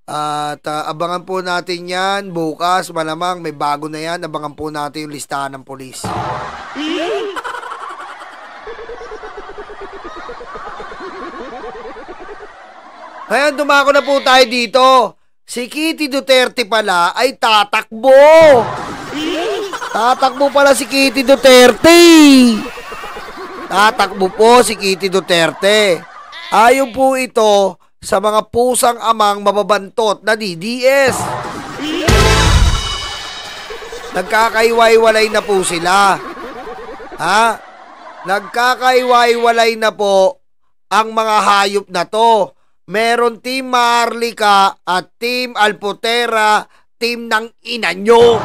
At abangan po natin yan bukas. Malamang may bago na yan. Abangan po natin yung listahan ng polis. Ngayon, dumako na po tayo dito. Si Kitty Duterte pala ay tatakbo. Tatakbo pala si Kitty Duterte. Tatakbo po si Kitty Duterte. Ayon po ito sa mga pusang amang mababantot na DDS. Nagkakaiwalay na po sila. Ha? Nagkakaiwalay na po ang mga hayop na to. Meron Team Marlica at Team Alpotera, team ng ina nyo.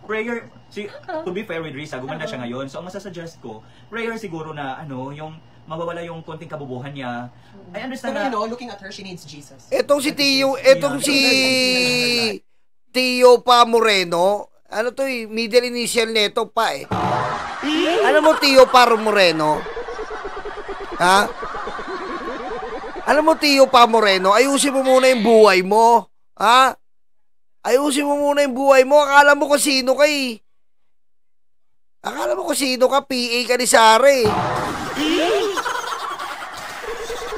Prayer, to be fair with Risa, gumanda siya ngayon. So, ang masasuggest ko, prayer siguro na, yung mawawala yung konting kabubuhan niya. I understand Pero na... looking at her, she needs Jesus. Etong si Tio Pa Moreno, ano to middle initial neto pa eh. Alam mo Tio Pa Moreno? Ha? Alam mo Tio Pa Moreno, ayusin mo muna yung buhay mo. Ha? Ayusin mo muna yung buhay mo. Akala mo kung sino ka eh. Akala mo kung sino ka, PA ka ni Sara eh.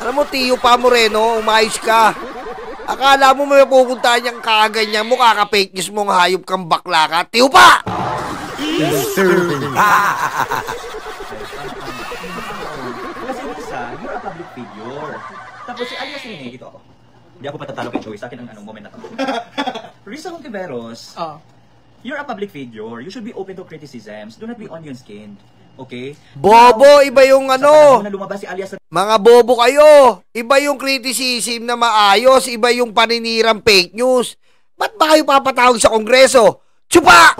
Alam mo, Tio Pa Moreno, umayos ka. Akala mo may pupuntahan niyang kaganyan mo, kaka-fake news mong hayop kang bakla ka. Tio Pa! Kasi Risa, you're a public figure. Tapos si alias Rene, ito ako. Hindi ako patatalo kay Joey, sa akin ang moment na to. Risa Hontiveros, you're a public figure. You should be open to criticisms. Do not be onion-skinned. Okay? Bobo, iba yung ano. Na lumabas si alias Mga bobo kayo. Iba yung criticism na maayos. Iba yung paninirang fake news. Ba't ba kayo papatawag sa Kongreso? Tsupa!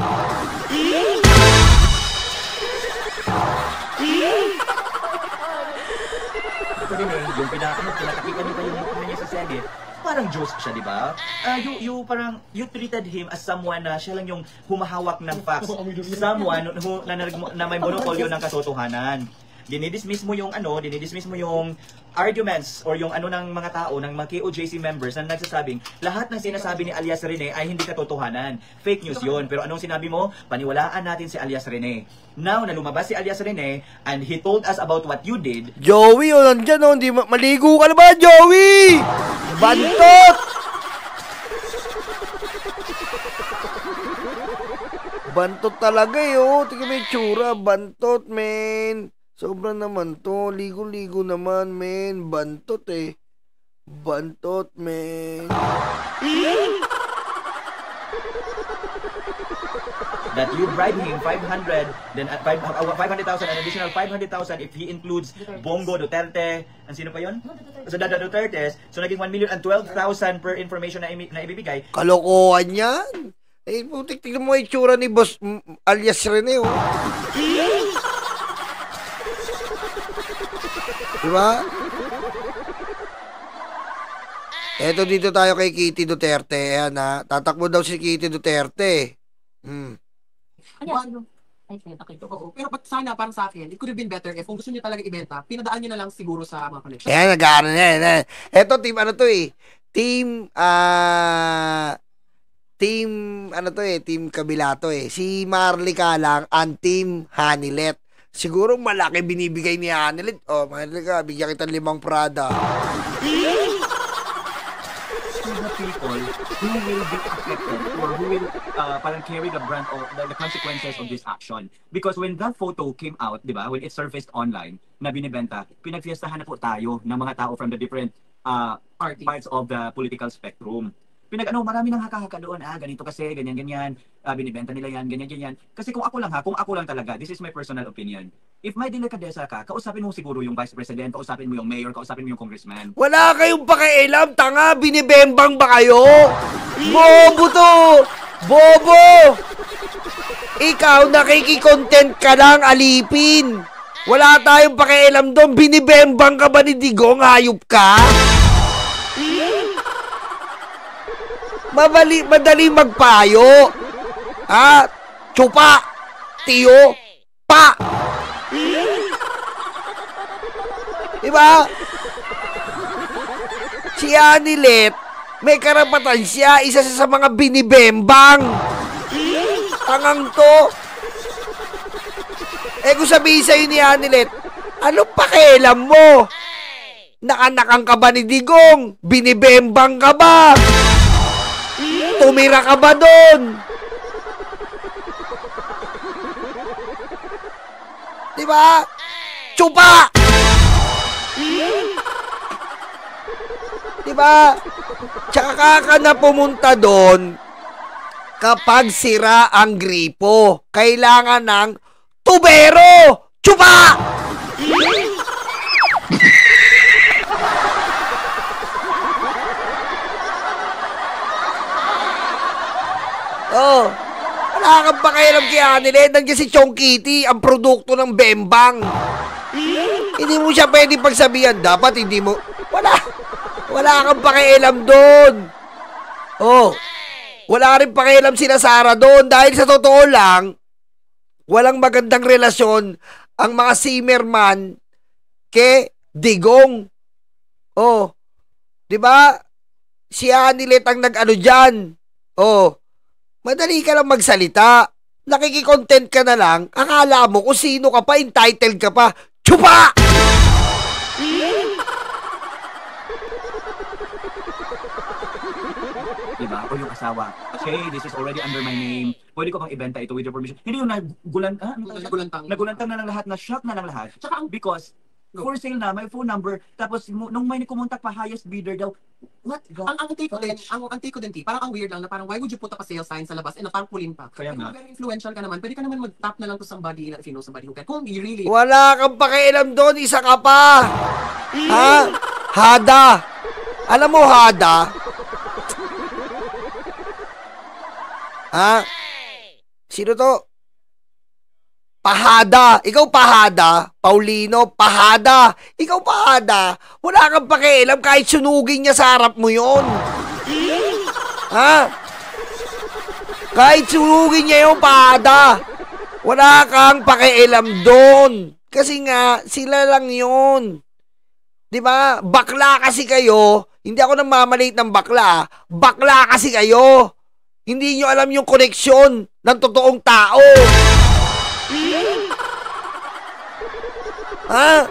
Yung pinakakikan niyo pa yung mukha niya sa Senate, parang Diyos siya, di ba? You treated him as someone na siya lang yung humahawak ng facts. Someone na may monopolyo ng katotohanan. Dinidismiss mo yung arguments or yung ng mga tao, ng mga KOJC members na nagsasabing lahat ng sinasabi ni alias Rene ay hindi katotohanan. Fake news yon. Pero anong sinabi mo? Paniwalaan natin si alias Rene. Now, na lumabas si alias Rene and he told us about what you did. Joey, nandyan hindi maligo ka na ba, Joey? Bantot! Bantot talaga tingnan mo yung tsura. Bantot, men. Sobra naman to. Ligo-ligo naman, men. Bantot eh. Bantot, men. That you bribe him 500, then at 500,000, an additional 500,000 if he includes Bongo Duterte, and sino pa yun? So Dada Duterte, so naging 1,012,000 per information na ibibigay. Kalokohan yan. Eh, putik, tignan mo yung tsura ni Boss alias Rene, Diba? Eto dito tayo kay Kitty Duterte. Ayan tatakbo daw si Kitty Duterte. Pero sana, parang sa akin, it could have been better if kung gusto niyo talaga ibenta, pinadaan niyo na lang siguro sa mga connection. Ayan, nag-aaral na yan. Eto, team team kabila to eh. Si Marlica lang ang team Hanilet. Siguro malaki binibigay ni Hanilet. Marlica, bigyan kita 5 Prada. The people who will be affected or who will parang carry the brunt of the consequences of this action. Because when that photo came out, di ba, when it surfaced online na binibenta, pinagfiestahan na po tayo ng mga tao from the different parts of the political spectrum. Marami nang haka-haka doon, ganito kasi, ganyan-ganyan, binibenta nila yan, ganyan-ganyan. Kasi kung ako lang talaga, this is my personal opinion. If may delikadesa ka, kausapin mo siguro yung vice president, kausapin mo yung mayor, kausapin mo yung congressman. Wala kayong pakialam, tanga, binibembang ba kayo? Bobo to! Bobo! Ikaw, nakiki-content ka lang, alipin. Wala tayong pakialam doon, binibembang ka ba ni Digong, hayop ka? Madali magpayo. Ha? Tsupa, tiyo, pa. Diba? Si Anilet, may karapatan siya, isa sa mga binibembang. Tangang to. Kung sabihin sa'yo ni Anilet, anong pakialam mo? Nakanakang ka ba ni Digong? Binibembang ka ba? Tumira ka ba doon? Diba? Tsupa! Diba? Tsaka ka na pumunta doon kapag sira ang gripo. Kailangan ng tubero! Tsupa! Oh, wala kang pakialam kay Anilet. Nandiyan si Chong Kitty, ang produkto ng bembang. Hindi mo siya pwede pagsabihan. Dapat hindi mo... Wala kang pakialam doon. Oh, wala rin pakialam sila Sara doon. Dahil sa totoo lang, walang magandang relasyon ang mga Zimmerman kay Digong. Oh, di ba? Si Anilet ang nag-ano dyan. Oh, madali ka lang magsalita. Nakiki-content ka na lang. Akala mo kung sino ka pa, entitled ka pa. Tsupa! Diba? Ako yung asawa. Okay, this is already under my name. Pwede ko bang ibenta ito with your permission? Hindi yung nagulantang na ng lahat, na shock na ng lahat. Tsaka Because, for sale na, may phone number. Tapos, nung may kumontak pa, highest bidder daw. What? ang take ko din, parang ang weird lang na parang why would you put up a sale sign sa labas and parang pulin pa. Kaya nga. Very influential ka naman. Pwede ka naman mag-tap na lang to somebody if you know somebody who can. Kung you really... Wala kang pakialam doon. Isa ka pa. Ha? Hada. Alam mo, Hada? Ha? Sino to? Pahada. Ikaw Pahada. Paulino, Pahada. Ikaw Pahada. Wala kang pakialam kahit sunugin niya sa harap mo yon. Ha? Kahit sunugin niya yung Pahada. Wala kang pakialam doon. Kasi nga, sila lang yon. Diba? Bakla kasi kayo. Hindi ako namamalit ng bakla. Bakla kasi kayo. Hindi nyo alam yung koneksyon ng totoong tao. Ha?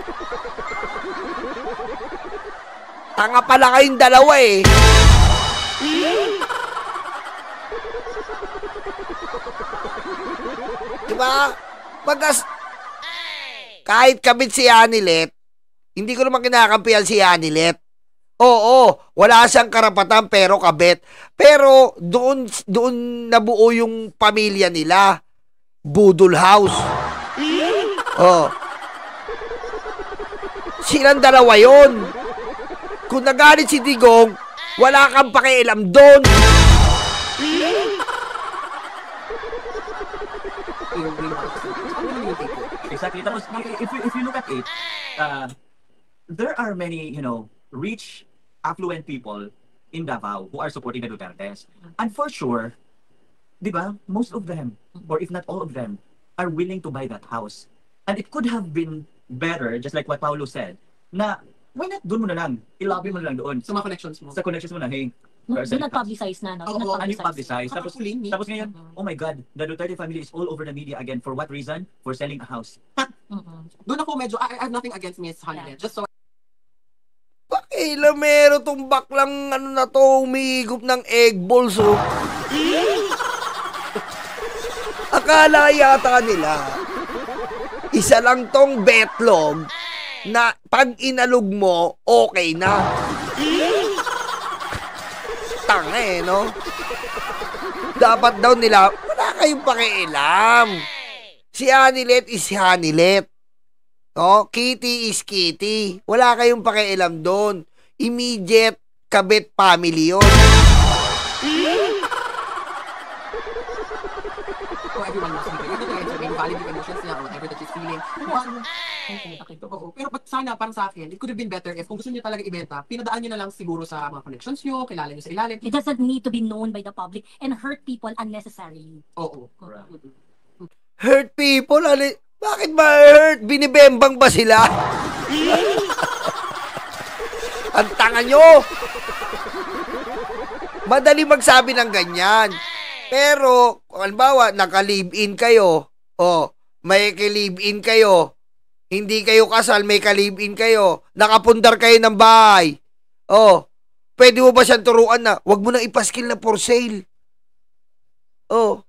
Tanga pala kayong dalawa eh. Diba? Kahit kabit si Anilet, hindi ko naman kinakampihan si Anilet. Oo, wala siyang karapatan pero kabit. Pero doon nabuo yung pamilya nila. Budol House. Oh. Silang dalawa yon. Kung nagalit si Digong, wala kang pakialam doon. Exactly. Tapos, if you look at it, there are many, rich, affluent people in Davao who are supporting the Dutertes. And for sure, di ba, most of them, or if not all of them, are willing to buy that house. And it could have been better, just like what Paulo said, na why not doon mo na lang, ilobby mo na lang doon. Sa mga connections mo. Sa connections mo na, hey, Doon nag-publicize na, no? Oo, ano yung publicize? Tapos ngayon, Mm-hmm. oh my God, the Duterte family is all over the media again. For what reason? For selling a house. Doon ako medyo, I have nothing against Miss Honeylet. Just so Ilamero tong baklang ano na to, umihigop ng egg balls, oh. Akala yata nila, isa lang tong betlog na pag inalog mo, okay na. tanga eh, no? Dapat daw nila, wala kayong pakialam. Si Hanilet is Hanilet. No? Kitty is Kitty. Wala kayong pakialam doon. Immediate kabit family yun. So everyone must be able to answer may valid yung emotions niya or whatever that she's feeling. Oo. Pero sana, parang sa akin, it could have been better if kung gusto niyo talaga ibenta, pinadaan niyo na lang siguro sa mga connections niyo, kilala niyo sa ilalim. It doesn't need to be known by the public and hurt people unnecessarily. Oo. Hurt people? Bakit ba hurt? Binibembang ba sila? Ang tanga nyo! Madali magsabi ng ganyan. Pero, kung halimbawa, naka-live-in kayo, may ka-live-in kayo, hindi kayo kasal, may ka-live-in kayo, nakapundar kayo ng bahay, pwede mo ba siyang turuan na, wag mo nang ipaskil na for sale?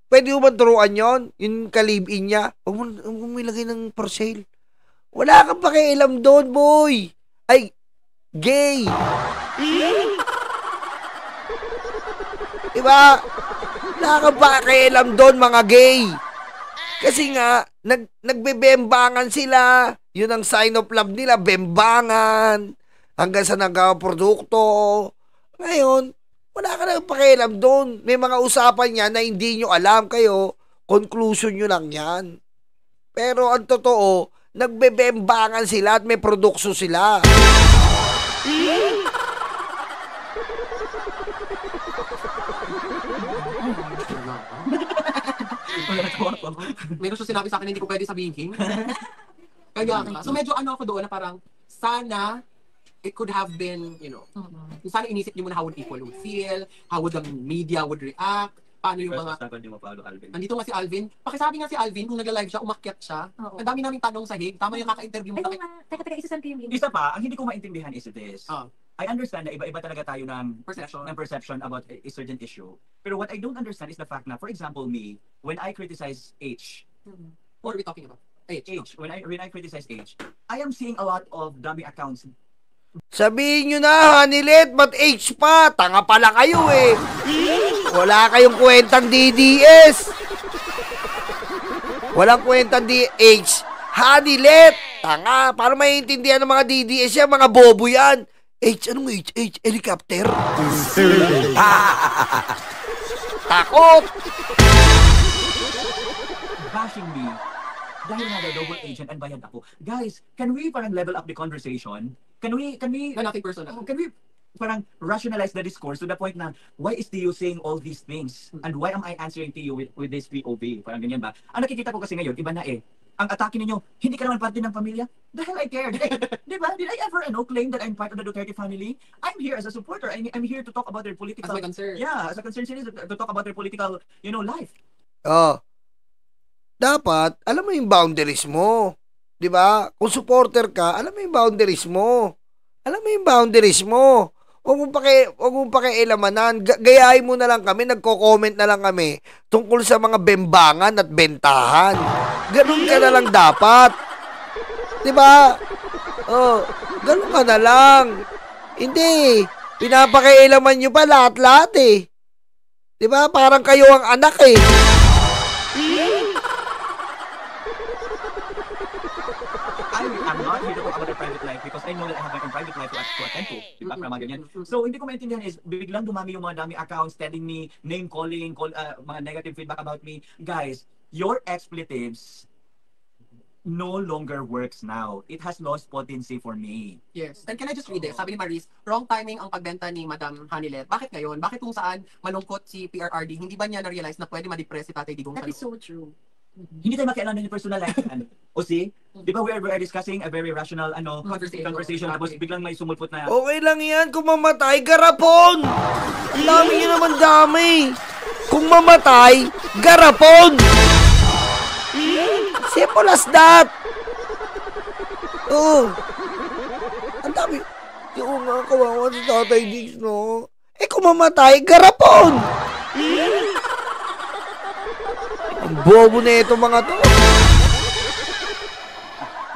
Pwede mo ba turuan yon? Yung ka-live-in niya, wag mo ilagay ng for sale. Wala kang pakialam doon, boy. Ay, gay. Diba? Wala kang pakialam doon, mga gay. Kasi nga, nagbebembangan sila. Yun ang sign of love nila, bembangan. Hanggang sa nagkaprodukto. Ngayon, wala ka nang pakialam doon. May mga usapan niya na hindi nyo alam kayo. Conclusion nyo lang yan. Pero ang totoo, nagbebembangan sila at may produkso sila. May gusto sinabi sa akin hindi ko pwede sabihin. Kaya nga. So medyo ako doon na parang sana it could have been, sana inisip niyo muna how would people would feel, how would the media would react, paano yung mga... Nandito nga si Alvin. Pakisabi nga si Alvin, kung nag-live siya, umakyat siya. Ang dami naming tanong sa hig. Tama yung kaka-interview mo. Ay, nga. Teka, isasend ko yung link. Isa pa, ang hindi ko maintindihan is this. I understand na iba-iba talaga tayo ng perception about a certain issue. Pero what I don't understand is the fact na, for example, me, when I criticize H, What are we talking about? H, when I criticize H, I am seeing a lot of dummy accounts. Sabihin nyo na, Hanilet, ba't H pa? Tanga pala kayo eh. Wala kayong kwentang DDS. Walang kwentang DH. Hanilet, tanga. Para maiintindihan ng mga DDS yan, mga bobo yan. H, anong H? H, helicopter? Takot. Bashing me dahil nga double agent and bayad ako. Guys, can we parang level up the conversation? Can we Na nothing personal. can we parang rationalize the discourse to the point na why is Tio saying all these things? And why am I answering Tio with this POV? Parang ganyan ba? Ang nakikita ko kasi ngayon, iba na eh. Ang atake ninyo, hindi ka naman parte ng pamilya? The hell I care. Di ba? Did I ever claim that I'm part of the Duterte family? I'm here as a supporter. I'm here to talk about their political... As my concern. Yeah, as a concern citizen to talk about their political, life. Dapat, alam mo yung boundaries mo. 'Di ba? Kung supporter ka, alam mo yung boundaries mo. Alam mo yung boundaries mo. Huwag mo pakialamanan. Gayahin mo na lang kami, nagko-comment na lang kami tungkol sa mga bembangan at bentahan. Ganun ka na lang dapat. 'Di ba? Ganun ka na lang. Hindi. Pinapakialaman nyo pa lahat-lahat eh. 'Di ba? Parang kayo ang anak eh. I'm not here to talk about their private life because I know that I have my own private life to attend to. Diba? Para mga ganyan. So, hindi ko maintindihan is, biglang dumami yung mga dami accounts telling me, name calling, mga negative feedback about me. Guys, your expletives no longer works now. It has lost potency for me. Yes. And can I just read it? Sabi ni Maris, wrong timing ang pagbenta ni Madam Hanilet. Bakit ngayon? Bakit kung saan malungkot si PRRD, hindi ba niya na-realize na pwede ma-depress si Tatay Digong sa That is loob? so true. Hindi tayo makialam ng personal life. O see? Di ba we are discussing a very rational conversation tapos biglang may sumulpot na Okay lang yan. Kung mamatay, garapon! Ang dami nyo naman dami. Kung mamatay, garapon! Simple as that. Ang dami. Yung nga, kawawa si Tatay Diggs, no? Kung mamatay, garapon! Ang bobo na ito mga to.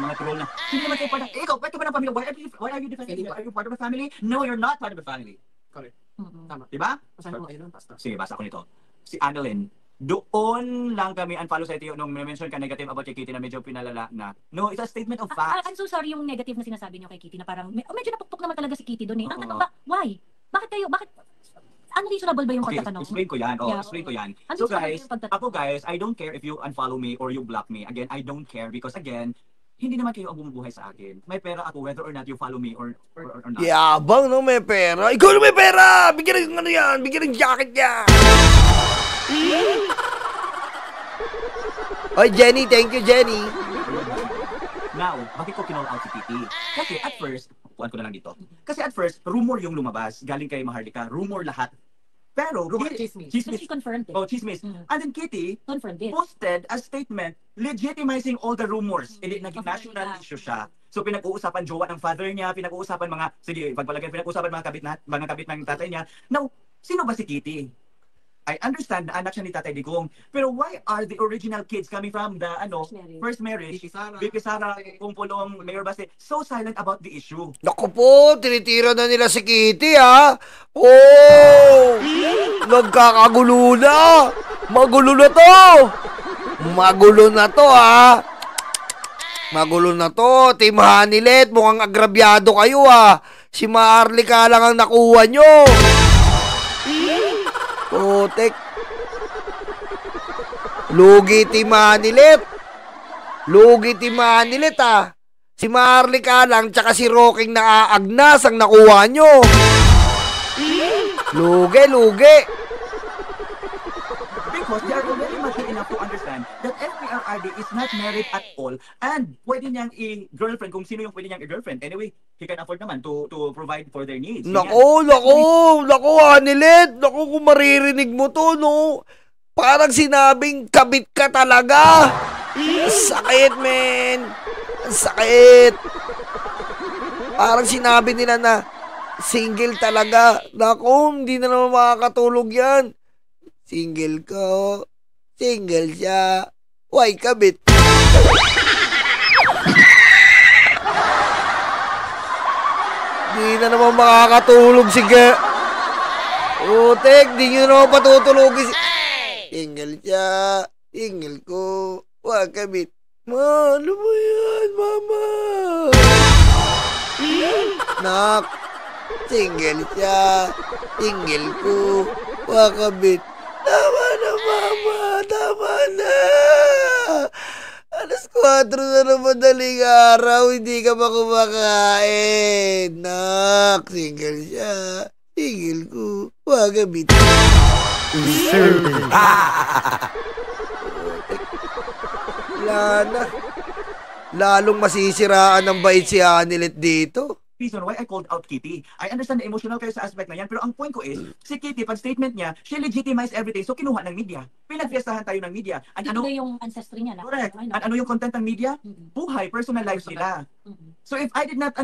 mga troll na, hindi naman kayo part of, ikaw, part ka ba ng pamilya? Why are you defending? Are you part of the family? No, you're not part of the family. Correct. Mm-mm. Tama. Diba? Basahin ko ngayon, Pastor. Sige, basa ko nito. Si Annalyn, doon lang kami unfollow sa iyo nung mention ka negative about kay Kitty na medyo pinalala na. No, it's a statement of facts. I'm so sorry yung negative na sinasabi niyo kay Kitty na parang medyo napukpok naman talaga si Kitty doon eh. Oo. Why? Bakit unreasonable ba yung Okay, pagtatanong? explain ko yan. Yeah. Explain ko yan. Ano So sa guys, yung pagtatanong? ako guys, I don't care if you unfollow me or you block me. Again, I don't care because again, hindi naman kayo ang bumubuhay sa akin. May pera ako whether or not you follow me or not. Yabang, no? May pera. Ikaw na may pera! Bigyan ng ano yan! Bigyan ng jacket yan! Oy, Jenny. Thank you, Jenny. Now, bakit ko kinall out si Kitty? Kasi at first, kuhan ko na lang dito. Kasi at first, rumor yung lumabas. Galing kay Maharlika. Rumor lahat. Pero, Rumor, chismis. But she confirmed it. Oh, chismis. Mm. And then Kitty Confirmed it. posted a statement legitimizing all the rumors. Naging Of national Maharlika. issue siya. So pinag-uusapan jowa ng father niya, pinag-uusapan mga, sige, pagpalagay, pinag-uusapan mga kabit ng tatay niya. Now, sino ba si Kitty? I understand na anak siya ni Tatay Digong. Pero why are the original kids coming from the first marriage, Vicky Sara, Kumpulong, Mayor Basti, so silent about the issue? Naku po, tinitira na nila si Kitty, ha? Oh! Nagkakagulo na! Magulo na to! Magulo na to, ha? Magulo na to. Team Hanilet, mukhang agrabyado kayo, ha? Si Maharlika lang ang nakuha nyo. Putek. Lugi Team Hanilet. Lugi Team Hanilet, ha? Si Maharlika lang tsaka si Rocking na aagnas ang nakuha nyo. Lugi. Because they are already mature enough to understand that FPRRD is not married at all and pwede niyang i-girlfriend kung sino yung pwede niyang i-girlfriend. Anyway, he can afford naman to provide for their needs. Nako, Hanilet. Nako, kung maririnig mo to, no? Parang sinabing kabit ka talaga. Sakit, men. Sakit. Parang sinabi nila na single talaga. Nako, hindi na naman makakatulog yan. Single ko. Single siya. Why kabit? Di na naman makakatulog si Utek, di nyo naman patutulogin si... Single siya. Single ko. Why kabit? Ma, ano ba yan, mama? Nak. Single siya. Single ko. Why kabit? Tama na, mama. Tama na. Alas 4 na ng madaling araw. Hindi ka pa kumakain. Nak, single siya. Single ko. Wag kabit. Wala na. Lalong masisiraan ng bait si Hanilet dito. Reason why I called out Kitty. I understand the emotional kayo sa aspect na yan, pero ang point ko is, si Kitty, pag statement niya, she legitimized everything, so kinuha ng media. Pinagfiestahan tayo ng media. Ano yung ancestry niya? Correct. Ano yung content ng media? Buhay, personal lives nila. So if I did not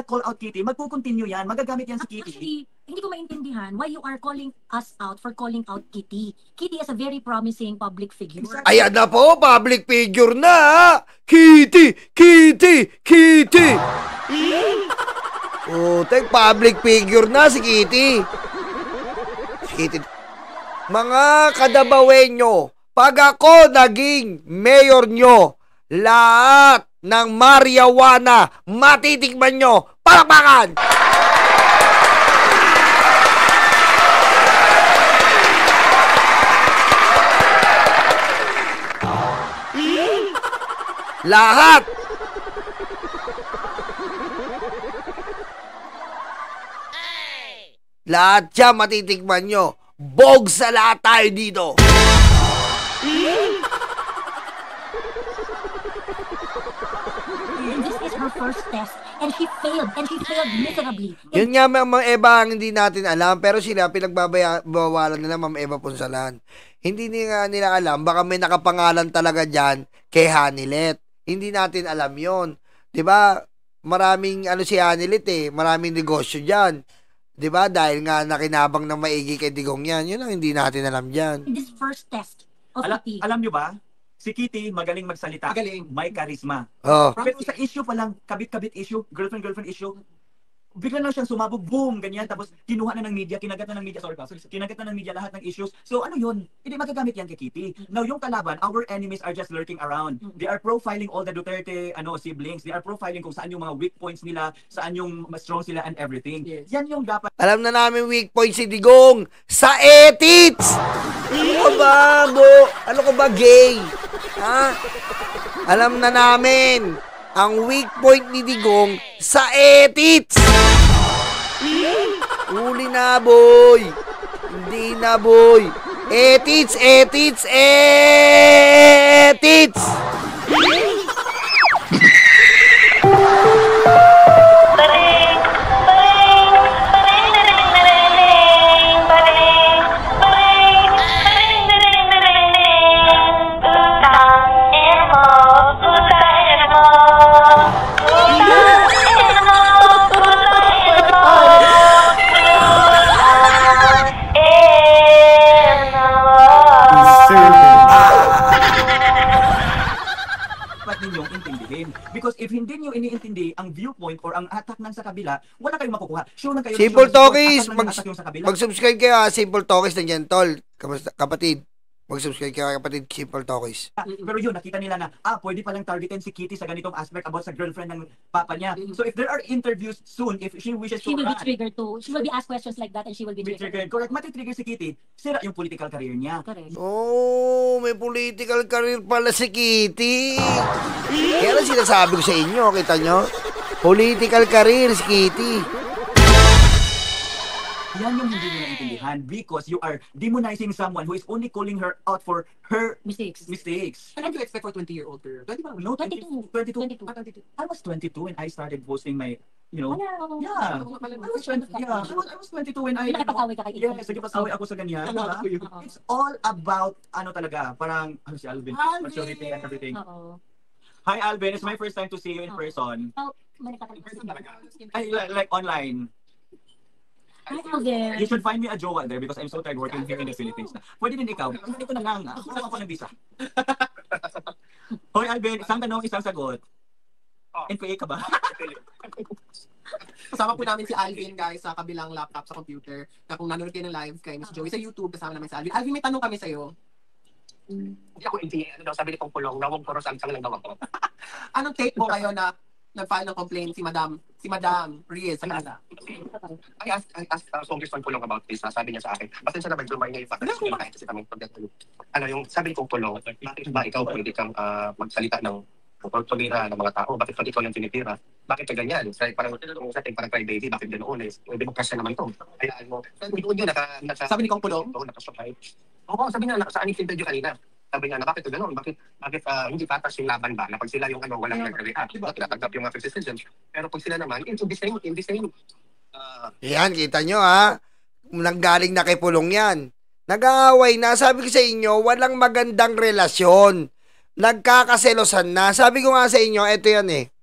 call out Kitty, magko-continue yan, magagamit yan si Kitty. Actually, hindi ko maintindihan why you are calling us out for calling out Kitty. Kitty is a very promising public figure. Ayan na po, public figure na, ha? Kitty! Tek, public figure na si Kitty. Mga kadabawenyo, pag ako naging mayor nyo, lahat ng marijuana matitikman nyo. Palakpakan! Lahat! Lahat siya matitikman nyo. Bog sa lahat tayo dito. This is her first test and she failed miserably. Yun nga, Ma'am Eva, ang hindi natin alam. Pero sila, pinagbabawalan nila, Ma'am Eva Punsalan. Hindi nga nila alam. Baka may nakapangalan talaga dyan kay Hanilet. Hindi natin alam yon. Diba? Maraming si Hanilet eh. Maraming negosyo dyan. Diba? Dahil nga nakinabang ng maigi kay Digong yan. Yun ang hindi natin alam dyan. This first test of Kitty. Alam nyo ba? Si Kitty, magaling magsalita. Magaling. May karisma. Oh. Pero sa issue pa lang, kabit-kabit issue, girlfriend issue, bigla lang siyang sumabog, boom, ganyan. Tapos kinuha na ng media, kinagat na ng media, kinagat na ng media lahat ng issues. So ano yun? Hindi magagamit yan kay Kitty. Now yung kalaban, our enemies are just lurking around. They are profiling all the Duterte siblings. They are profiling kung saan yung mga weak points nila, saan yung mas strong sila and everything. Yes. Yan yung dapat. Alam na namin weak point si Digong sa ethics. Ano ka ba, Bo? Ano ka ba, gay? Ha? Alam na namin ang weak point ni Digong sa ethics. Uli na, boy. Hindi na, boy. Ethics, ethics, ethics. Ninyong intindihin. Because if hindi niyo iniintindi ang viewpoint or ang attack ng sa kabila, wala kayong makukuha. Sure na kayo. Simple Talkies, mag-subscribe mag-subscribe kayo ha, Simple Talkies nandiyan, tol. Kapatid, mag-subscribe kayo kapatid, Simple Talkies. Pero yun, nakita nila na, pwede palang targetin si Kitty sa ganitong aspect about sa girlfriend ng papa niya. So if there are interviews soon, if she wishes to She will be run, triggered too. She will be asked questions like that and she will be triggered. correct, matitrigger si Kitty, sira yung political career niya. Correct. Oh, may political career pala si Kitty. Kaya lang sinasabi ko sa inyo, kita nyo? Political career si Kitty. Yan yung hindi nyo naintindihan because you are demonizing someone who is only calling her out for her Mistakes. mistakes. Ano do you expect for 20-year-old girl? 20 ba? No, 22. 22. 22. I was 22 when I started posting my, you know, Hello. yeah. I was 20, yeah. I was 22 when I, Nakipag-away ka kay Ito. yes, nagpasaway ako sa ganyan. Akala ko yun. Diba? It's all about, ano talaga, parang, ano si Alvin, Alvin! maturity and everything. Oo. Hi Alvin, it's my first time to see you in person. Oh, malika ka. Person talaga. Ay, like online. Hi, Alvin. You should find me a jowa there because I'm so tired working here in the Philippines. Pwede din ikaw. Hindi ko na lang. Kulang ako ng visa. Hoy Alvin, isang tanong, isang sagot. NPA ka ba? Kasama po namin si Alvin, guys, sa kabilang laptop sa computer. Na kung nanonood kayo ng live kay Miss Joey sa YouTube, kasama namin si Alvin. Alvin, may tanong kami sa'yo. Hindi ako hindi, ano daw, sabi ni Pong Pulong, nawag puro sang lang daw ako. Anong take mo kayo na nag-file ng complaint si Madam Reyes sa Canada? I asked Congressman Pulong about this, sabi niya sa akin, basta siya naman lumay ngayon, bakit siya makain kasi kami pagdating. Ano yung sabi ni Pong Pulong, bakit ba ikaw pwede kang magsalita ng pagpira ng mga tao, bakit pag ikaw yung tinitira? Bakit ka ganyan? Kaya parang setting parang crybaby, bakit ganoon eh? Demokrasya naman ito. Hayaan mo. Doon yun, Sabi ni Kong Pulong? Oo, nakasubay. Oo, sabi niya, sa anong interview kanina. Sabi niya na bakit ganoon? Bakit hindi patas yung laban ba? Na pag sila yung walang nag-react, tinatanggap yung mga criticisms. Pero pag sila naman, in the same. Yan, kita nyo ha. Nanggaling na kay Pulong yan. Nag-aaway na. Sabi ko sa inyo, walang magandang relasyon. Nagkakaselosan na. Sabi ko nga sa inyo, eto yan eh.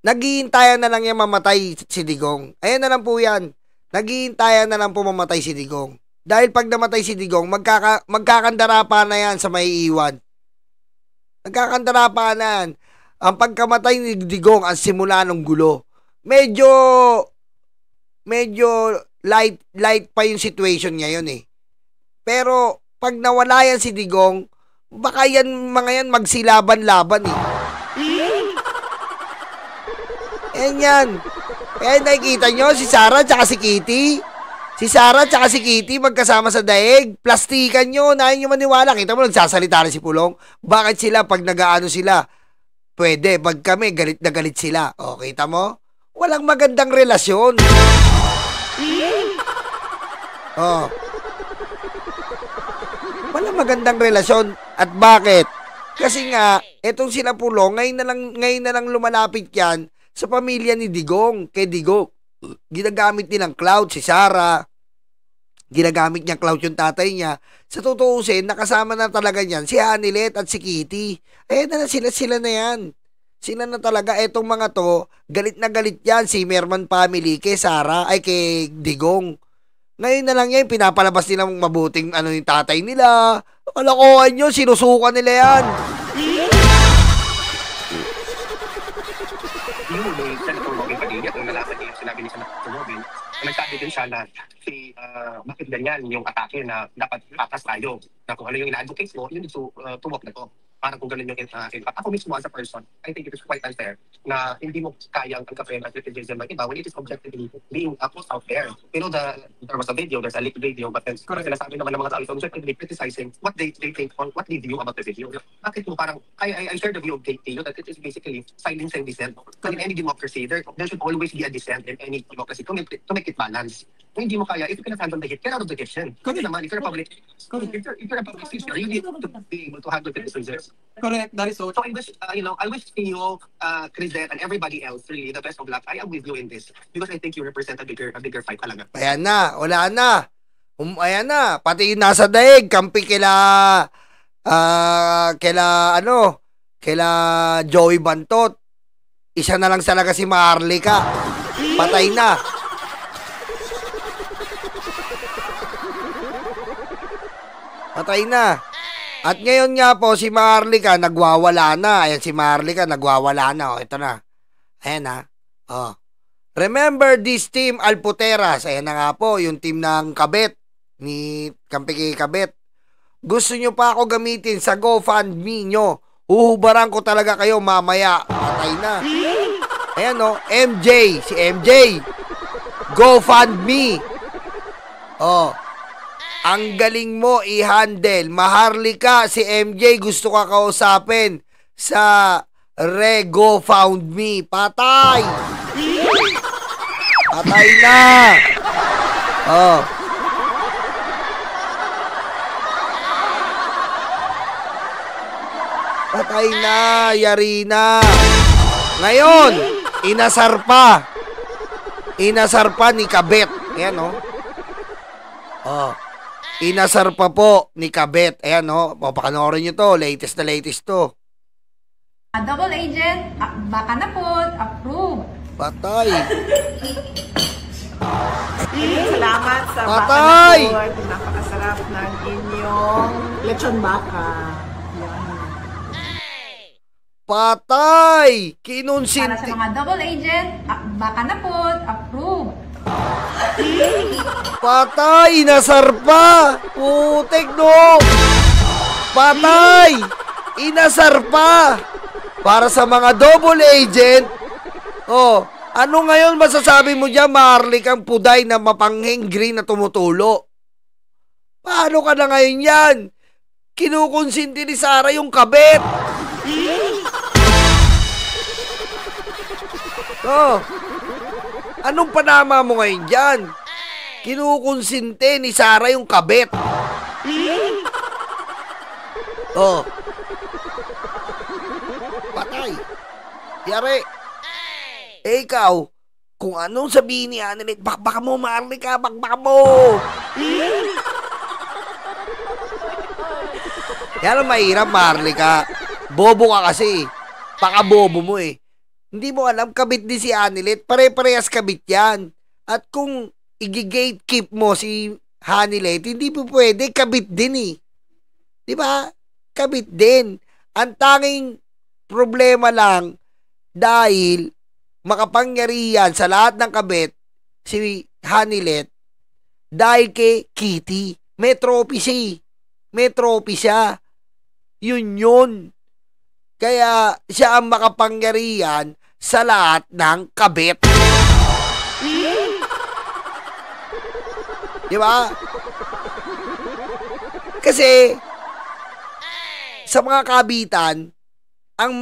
Naghihintayan na lang yan mamatay si Digong. Ayan na lang po yan. Naghihintayan na lang po mamatay si Digong. Dahil pag namatay si Digong, magkakandara pa na yan sa may iwan. Magkakandara pa na yan. Ang pagkamatay ni Digong ang simula ng gulo. Medyo light pa yung situation ngayon eh. Pero pag nawala yan si Digong, baka yan mga yan magsilaban-laban eh. Yan. Kaya nakikita nyo, si Sarah tsaka si Kitty. Si Sarah tsaka si Kitty magkasama sa daig. Plastikan nyo, nahin nyo maniwala. Kita mo, nagsasalita rin si Pulong. Bakit sila pag nag-aano sila? Pwede, pag kami, galit na galit sila. O, kita mo? Walang magandang relasyon. Oh. Walang magandang relasyon. At bakit? Kasi nga, etong sila Pulong, ngayon na lang lumalapit yan sa pamilya ni Digong, kay Digong. Ginagamit nilang cloud si Sarah. Ginagamit niyang cloud yung tatay niya. Sa tutuusin, nakasama na talaga niyan si Hanilet at si Kitty. Ayan na sila na yan. Sila na talaga, etong mga to, galit na galit yan si Merman family kay Sarah, ay kay Digong. Ngayon na lang yan, pinapalabas nilang mabuting yung tatay nila. Kalokohan nyo, sinusukan nila yan. Yung may Senator sinabi ni Senator Robin, nagsabi din siya na bakit ganyan yung atake na dapat patas tayo. Na kung ano yung ina-advocate mo, you need to walk na to. Parang kung ganun yung impact. Ako mismo as a person, I think it is quite unfair na hindi mo kayang tanggapin at criticism ng iba when it is objectively being put out there. There was a video, there's a leaked video, but then sinasabi naman ng mga tao is objectively criticizing what they think or what they view about the video. Bakit mo parang, I share the view of KT, that it is basically silencing dissent. But in any democracy, there should always be a dissent in any democracy to make it balance. Kung hindi mo kaya, if you cannot handle the hit, get out of the kitchen. Kasi naman, if you're a public figure, you need to be able to handle criticisms. Correct, that is so. So I wish, I wish Theo, Crisette, and everybody else really the best of luck. I am with you in this because I think you represent a bigger fight talaga. Ayan na, wala na. Ayan na, pati yung nasa daig, kampi kila Joey Bantot. Isa na lang talaga si Maharlika. Patay na. Patay na. At ngayon nga po, si Maharlika nagwawala na. Ayan si Maharlika nagwawala na. O, ito na. Ayan na. O. Remember this team Alputeras. Ayan na nga po, yung team ng Kabet. Ni Kampiki Kabet. Gusto nyo pa ako gamitin sa GoFundMe nyo. Uhubaran ko talaga kayo mamaya. Patay na. Ayan o. MJ. Si MJ. GoFundMe. O. Ang galing mo i-handle. Maharlika, si MJ gusto ka kausapin sa Rego Found Me. Patay! Patay na! Oh. Patay na, yari na. Ngayon, inasar pa. Inasar pa ni Kabet. Ayan o. Oh. Inasar pa po ni Kabet. Ayan, no? Papanoorin nyo to. Latest to. Double agent, baka na po, approve. Patay. Salamat sa Patay! baka na po. Napakasarap ng inyong lechon baka. Yan. Patay. Para sa Kinonsinti. mga double agent, baka na po, approve. Patay. Inasar pa. Putek, no. Patay. Inasar pa. Para sa mga double agent. Oh, ano ngayon masasabi mo dyan, Maharlika, ang puday na mapanghing green na tumutulo? Paano ka na ngayon yan? Kinukonsinti ni Sara yung Kabet. Oh, anong panama mo ngayon dyan? Kinukonsinti ni Sara yung Kabet. Oh. Patay. Yari. Eh ikaw, kung anong sabihin ni Annalyn, bakbaka mo, Maharlika, bakbaka mo. Yan ang mahirap, Maharlika. Bobo ka kasi. Pakabobo mo eh. Hindi mo alam, kabit din si Annalyn. Pare-parehas kabit yan. At kung i-gatekeep mo si Hanilet, hindi po pwede, kabit din eh. Diba? Kabit din. Ang tanging problema lang, dahil makapangyarihan sa lahat ng kabit, si Hanilet, dahil kay Kitty. May trophy siya eh. May trophy siya. Yun. Kaya siya ang makapangyarihan sa lahat ng kabit. Diba? Kasi sa mga kabitan, ang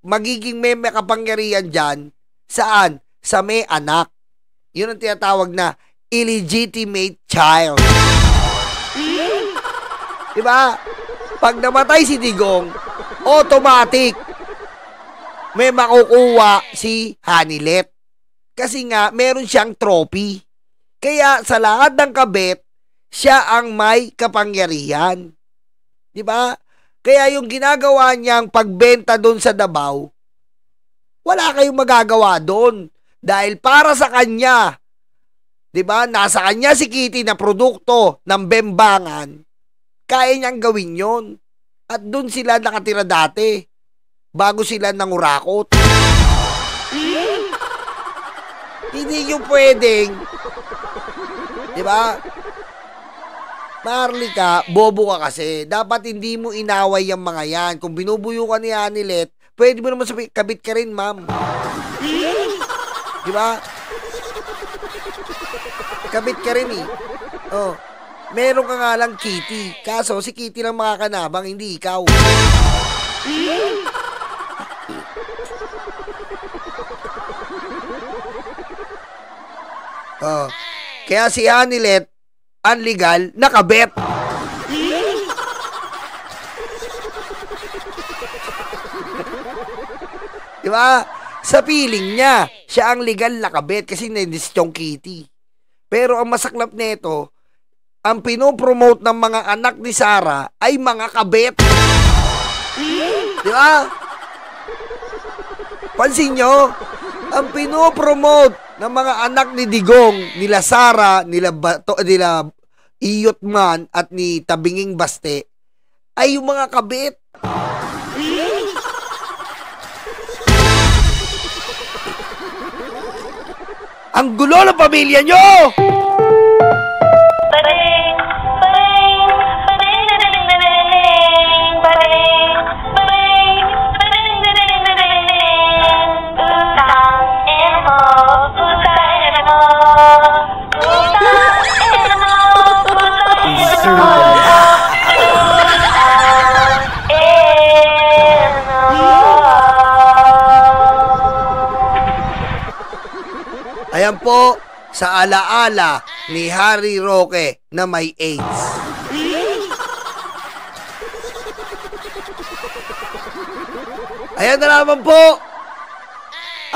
magiging may makapangyarihan dyan, saan? Sa may anak. Yun ang tinatawag na illegitimate child. Diba? Pag namatay si Digong, automatic may makukuha si Hanilet. Kasi nga, meron siyang trophy. Kaya sa lahat ng kabit, siya ang may kapangyarihan. Diba? Kaya yung ginagawa niyang pagbenta doon sa Davao, wala kayong magagawa doon. Dahil para sa kanya, diba? Nasa kanya si Kitty na produkto ng Bembangan. Kaya niyang gawin yon. At doon sila nakatira dati. Bago sila nangurakot. Hindi nyo pwedeng, di ba? Marlica, bobo ka kasi. Dapat hindi mo inaway yung mga yan. Kung binubuyo ka ni Anilet, pwede mo naman sabihin, kabit ka rin, ma'am. Di ba? Kabit ka rin eh. Oh. Meron ka nga lang Kitty. Kaso si Kitty lang makakanabang, hindi ikaw. Oh. Kaya si Anilet, unlegal, nakabet. Diba? Sa feeling niya, siya ang legal nakabet kasi nandis yung Kitty. Pero ang masaklap nito, ang pinopromote ng mga anak ni Sarah ay mga kabet. Diba? Pansin nyo, ang pinopromote ng mga anak ni Digong, nila Sarah, nila Iyotman at ni Tabinging Baste ay yung mga kabit. Ang gulo ng pamilya nyo! Ayan po, sa alaala ni Harry Roque na may AIDS. Ayan na naman po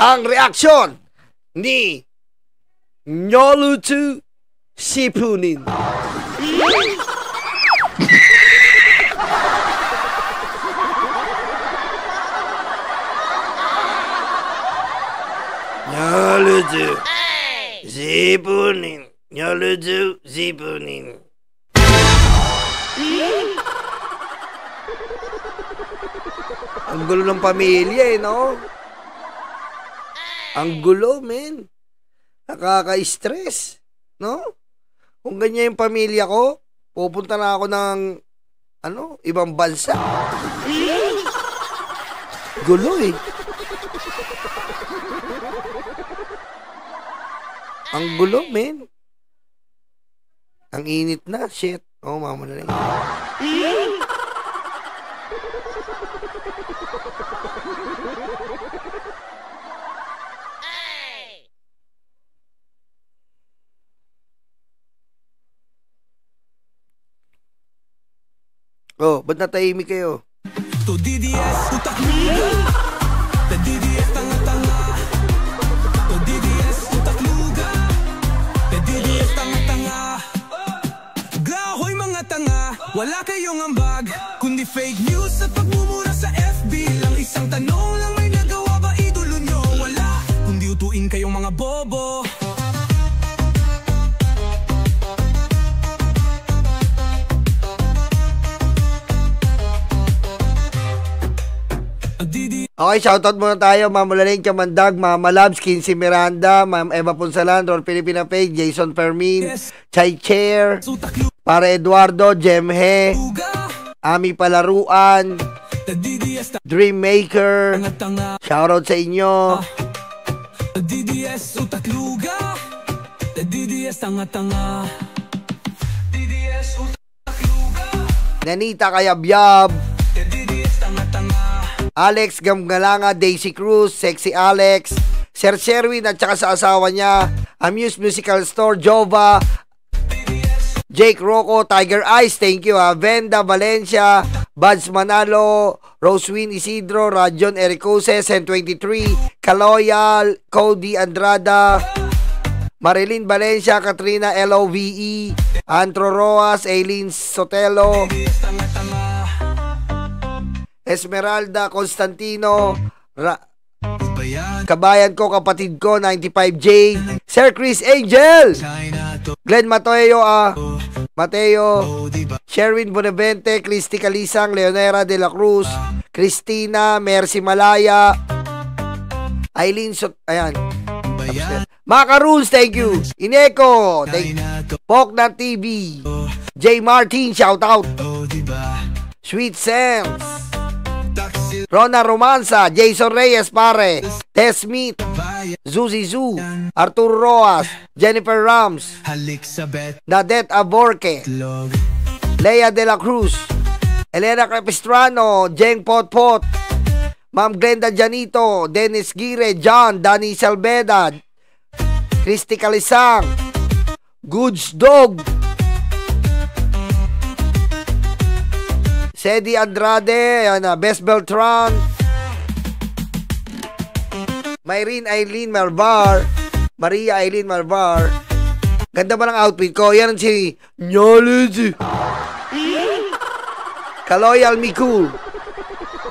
ang reaksyon ni Nyolutu Sipunin. Nyolutu Sipunin. Nyolutu Sipunin. Ang gulo ng pamilya no? Ang gulo, men. Nakaka-stress, no? Kung ganyan yung pamilya ko, pupunta na ako ng, ibang bansa. Gulo eh. Ang gulo, men. Ang init na, shit. Oh, mama na lang. Oh, ba't natahimik kayo? To DDS, utak luga. To DDS, tanga-tanga. To DDS, utak luga. To DDS, tanga-tanga. Glahoy mga tanga, wala kayong ambag, kundi fake news at pagmumura sa FB. Lang isang tanong lang, may nagawa ba idolo nyo? Wala, kundi utuin kayong mga bobo. Okay, shoutout muna tayo. Ma'am Laling Kamandag, Mama Labs, Kinsey Miranda, Ma'am Eva Punsalan, Rol Filipina Page, Jason Fermin, Chai Chair, Para Eduardo, Jemhe, Ami Palaruan, Dream Maker. Shoutout sa inyo. DDS utak luga. DDS tanga-tanga. DDS utak luga. Nanita Kayabyab, DDS tanga-tanga. Alex Gamgalanga, Daisy Cruz, Sexy Alex, Sir Sherwin at saka sa asawa niya, Amuse Musical Store, Jova, Jake Rocco, Tiger Eyes, thank you ha, Venda Valencia, Buds Manalo, Rosewin Isidro, Rajon Ericose, Sen23, Kaloyal, Cody Andrada, Marilyn Valencia, Katrina LOVE, Antro Roas, Aileen Sotelo, Esmeralda Constantino, kabayan ko, kapatid ko, 95J, Sir Chris Angel, Glenn Mateo, Sherwin Bonavente, Christy Calisang, Leonera de la Cruz, Christina, Mercy Malaya, Aileen Maka Rules, thank you. Ineko, thank you. Pokna TV. J. Martin, shout out. Sweet Sense. Rona Romansa, Jason Reyes, pare. Tess Smith. Zuzi Zu. Arturo Roas. Jennifer Rams. Nadet Aborque. Lea de la Cruz. Elena Capistrano. Jeng Potpot. Ma'am Glenda Janito. Dennis Gire. John. Danny Salveda. Christy Calisang. Goods Dog. Sedi Andrade, Best Beltran. Myrene Eileen Marvar. Maria Eileen Marvar. Ganda ba ng outfit ko? Yan si Nyolid. Kaloyal Mikul.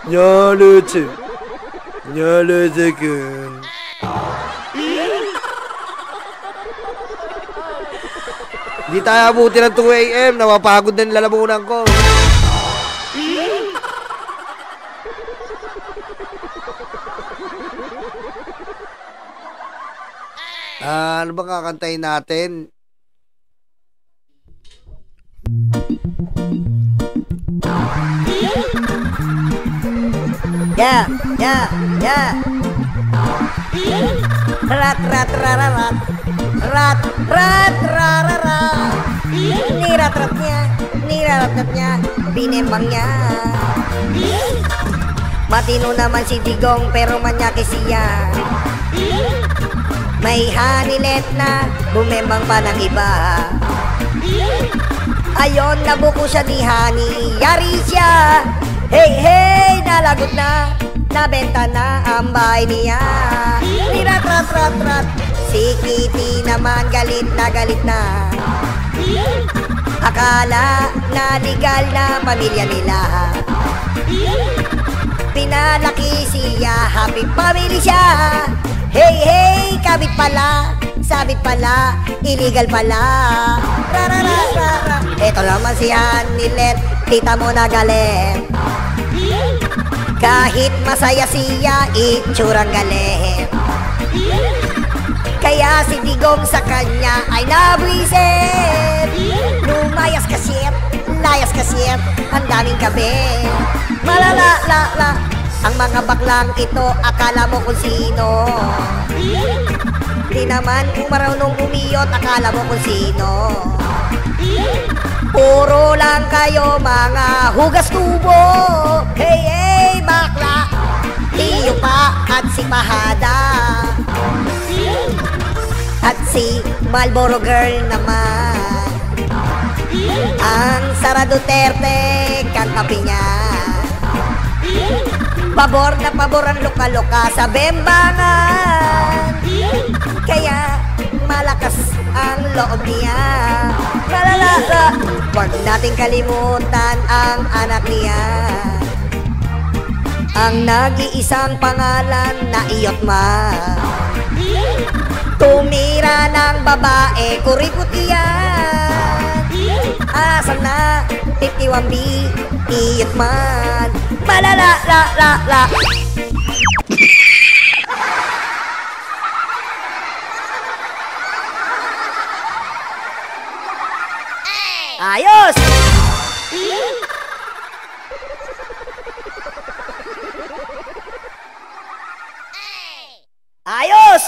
Nyolid. Nyolid kun. Hindi tayo abuti ng 2 a.m. Napapagod na lalamunan ko. Ano bang kakantayin natin? Yeah, yeah, yeah. Rat, rat, rararat. Rat, rat, rararat. Nirat-ratnya, nirat-ratnya, binembangnya. Matino naman si Digong pero manyaki siya. May hanilet na bumembang pa ng iba. Ayon, nabuko siya ni Hani, yari siya. Hey, hey, nalagot na, nabenta na ang bahay niya. Nirat, rat, rat, rat. Si Kitty naman galit na. Akala na legal na pamilya nila. Pinalaki siya, happy family siya. Hey, hey, kabit pala, sabit pala, illegal pala. Rarararara. Ito naman si Hanilet, tita mo na galit. Kahit masaya siya, itsurang galit. Kaya si Digong sa kanya ay nabwisit. Lumayas kasyet, layas kasyet, ang daming gabi. Malala, ang mga baklang ito, akala mo kung sino. Di naman marunong umiyot, akala mo kung sino. Puro lang kayo mga hugas tubo. Hey, hey, bakla, tiyo pa at si Pahada. At si Marlboro Girl naman. Ang Sara Duterte, kakapi niya. Pabor na pabor ang luka-luka sa bembangan. Kaya malakas ang loob niya. Lalala, huwag nating kalimutan ang anak niya. Ang nag-iisang pangalan na Iyotma. Tumira ng babae, kuripot iyan. Asan na 51B, Iyotman. Malala, la. Ayos! Ayos!